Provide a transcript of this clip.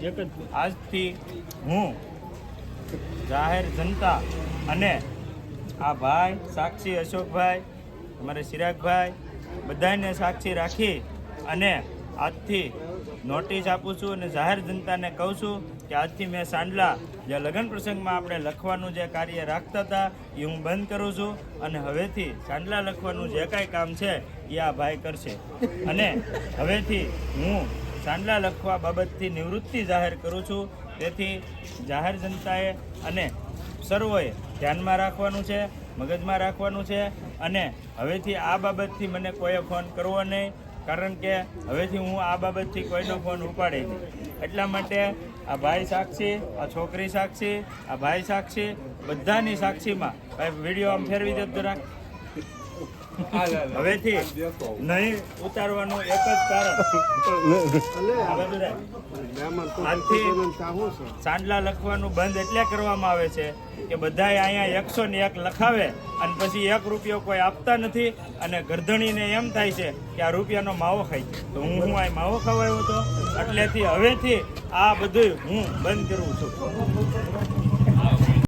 આજથી હું જાહેર જનતા અને આ ભાઈ સાક્ષી અશોકભાઈ, અમારે ચિરાગભાઈ બધાને સાક્ષી રાખી અને આજથી નોટિસ આપું છું અને જાહેર જનતાને કહું છું કે આજથી મેં સાંડલા જે લગ્ન પ્રસંગમાં આપણે લખવાનું જે કાર્ય રાખતા હતા એ હું બંધ કરું છું અને હવેથી સાંડલા લખવાનું જે કાંઈ કામ છે એ આ ભાઈ કરશે અને હવેથી હું સાંડલા લખવા બાબતથી નિવૃત્તિ જાહેર કરું છું. તેથી જાહેર જનતાએ અને સર્વોએ ધ્યાનમાં રાખવાનું છે, મગજમાં રાખવાનું છે અને હવેથી આ બાબતથી મને કોઈએ ફોન કરવો નહીં, કારણ કે હવેથી હું આ બાબતથી કોઈનો ફોન ઉપાડે નહીં. એટલા માટે આ ભાઈ સાક્ષી, આ છોકરી સાક્ષી, આ ભાઈ સાક્ષી, બધાની સાક્ષીમાં ભાઈ વિડીયો આમ ફેરવી દે જરાક. હવેથી નહીં ઉતારવાનું એક જ કારણ, સાંડલા લખવાનું બંધ એટલે કરવામાં આવે છે કે બધાએ અહીંયા 101 લખાવે અને પછી 1 રૂપિયો કોઈ આપતા નથી અને ગરધણીને એમ થાય છે કે આ રૂપિયાનો માવો ખાય. તો હું આ માવો ખવાયો હતો એટલેથી હવેથી આ બધું હું બંધ કરું છું.